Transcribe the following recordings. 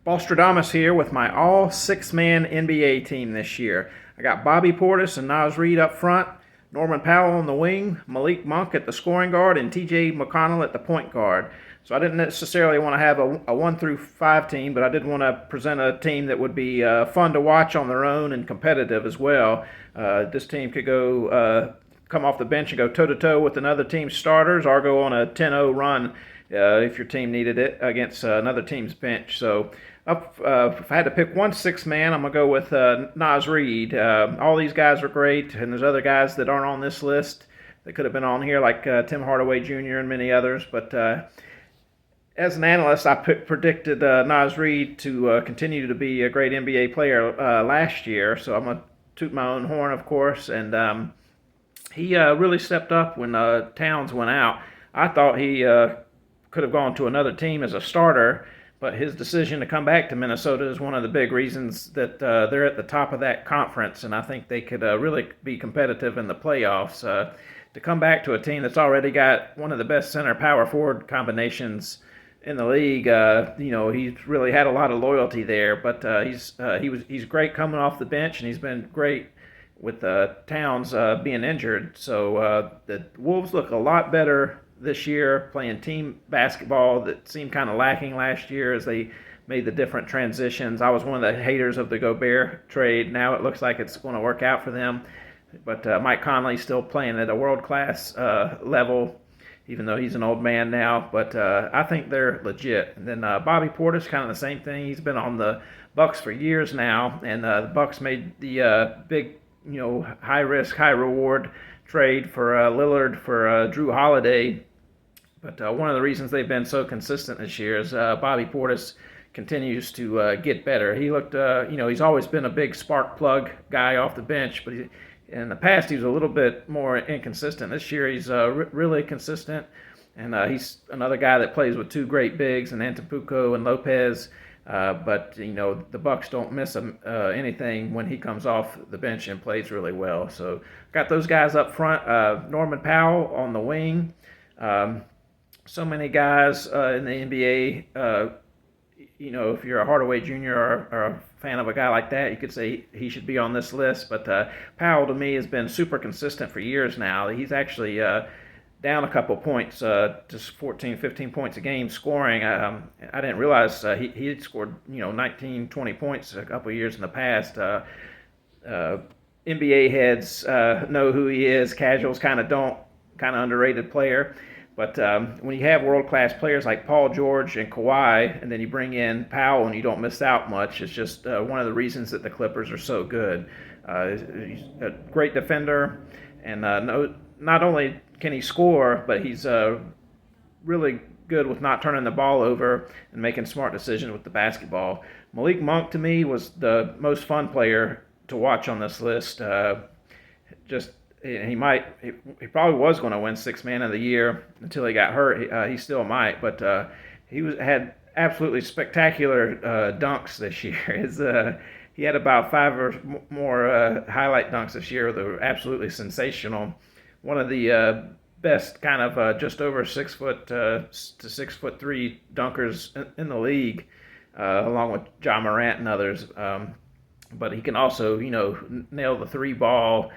Bostradamus here with my all six-man NBA team this year. I got Bobby Portis and Reid up front, Norman Powell on the wing, Malik Monk at the scoring guard, and TJ McConnell at the point guard. So I didn't necessarily want to have a 1 through 5 team, but I did want to present a team that would be fun to watch on their own and competitive as well. This team could go come off the bench and go toe-to-toe with another team's starters, or go on a 10-0 run if your team needed it against another team's bench. So if I had to pick one six-man, I'm going to go with Reid. All these guys are great, and there's other guys that aren't on this list that could have been on here, like Tim Hardaway Jr. and many others. But as an analyst, I predicted Reid to continue to be a great NBA player last year, so I'm going to toot my own horn, of course, and he really stepped up when Towns went out. I thought he could have gone to another team as a starter, but his decision to come back to Minnesota is one of the big reasons that they're at the top of that conference, and I think they could really be competitive in the playoffs. To come back to a team that's already got one of the best center power forward combinations in the league, he's really had a lot of loyalty there. But he's great coming off the bench, and he's been great with Towns being injured. So the Wolves look a lot better this year, playing team basketball that seemed kind of lacking last year as they made the different transitions. I was one of the haters of the Gobert trade. Now it looks like it's going to work out for them. But Mike Conley's still playing at a world-class level, even though he's an old man now. But I think they're legit. And then Bobby Portis, kind of the same thing. He's been on the Bucks for years now, and the Bucks made the big, high-risk, high-reward trade for Lillard for Drew Holiday. But one of the reasons they've been so consistent this year is Bobby Portis continues to get better. He looked, he's always been a big spark plug guy off the bench, but in the past he was a little bit more inconsistent. This year he's really consistent, and he's another guy that plays with two great bigs, and Antetokounmpo and Lopez. But the Bucks don't miss him anything when he comes off the bench and plays really well. So got those guys up front. Norman Powell on the wing. So many guys in the NBA, if you're a Hardaway Jr. or a fan of a guy like that, you could say he should be on this list. But Powell, to me, has been super consistent for years now. He's actually down a couple points, just 14, 15 points a game scoring. I didn't realize he had scored, 19, 20 points a couple years in the past. NBA heads know who he is. Casuals kind of don't. Kind of underrated player. But when you have world-class players like Paul George and Kawhi, and then you bring in Powell and you don't miss out much, it's just one of the reasons that the Clippers are so good. He's a great defender, and not only can he score, but he's really good with not turning the ball over and making smart decisions with the basketball. Malik Monk, to me, was the most fun player to watch on this list. He probably was going to win Sixth Man of the Year until he got hurt. He still might, but had absolutely spectacular dunks this year. He had about 5 or more highlight dunks this year that were absolutely sensational. One of the best kind of just over 6 foot to 6'3" dunkers in the league, along with John Morant and others. But he can also, nail the three ball.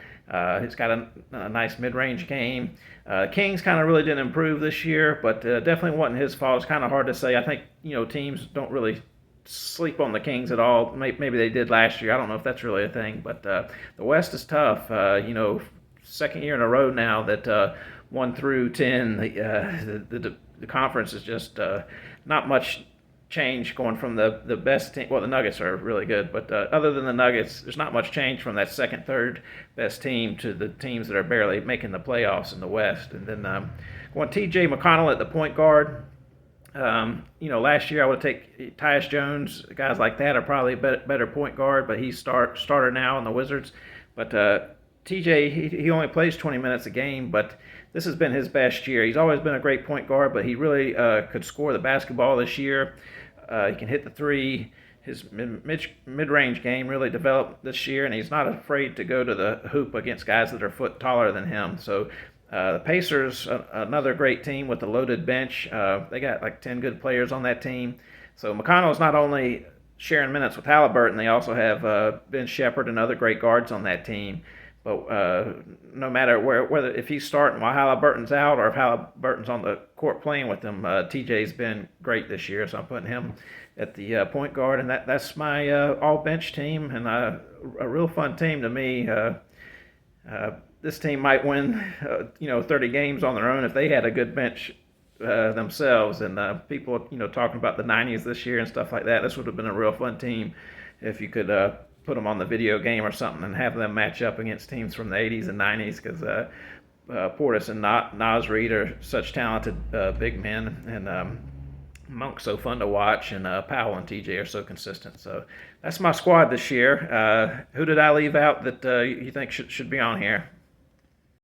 He's got a nice mid-range game. Kings kind of really didn't improve this year, but definitely wasn't his fault. It's kind of hard to say. I think, teams don't really sleep on the Kings at all. Maybe they did last year. I don't know if that's really a thing, but the West is tough. Second year in a row now that 1 through 10, the conference is just not much change going from the best team. Well, the Nuggets are really good, but other than the Nuggets, there's not much change from that second, third best team to the teams that are barely making the playoffs in the West. And then going TJ McConnell at the point guard. Last year I would take Tyus Jones. Guys like that are probably a better point guard, but he's starter now in the Wizards. But TJ, he only plays 20 minutes a game, but this has been his best year. He's always been a great point guard, but he really could score the basketball this year. He can hit the three. His mid-range game really developed this year, and he's not afraid to go to the hoop against guys that are a foot taller than him. So the Pacers, another great team with a loaded bench. They got like 10 good players on that team. So McConnell's not only sharing minutes with Halliburton. They also have Ben Shepherd and other great guards on that team. But no matter whether if he's starting while Halliburton's out or if Halliburton's on the court playing with him, TJ's been great this year. So I'm putting him at the point guard, and that's my all bench team, and a real fun team to me. This team might win, 30 games on their own if they had a good bench themselves. And people, talking about the '90s this year and stuff like that. This would have been a real fun team if you could put them on the video game or something and have them match up against teams from the '80s and '90s, because Portis and Reid are such talented big men, and Monk's so fun to watch, and Powell and TJ are so consistent. So that's my squad this year. Who did I leave out that you think should be on here?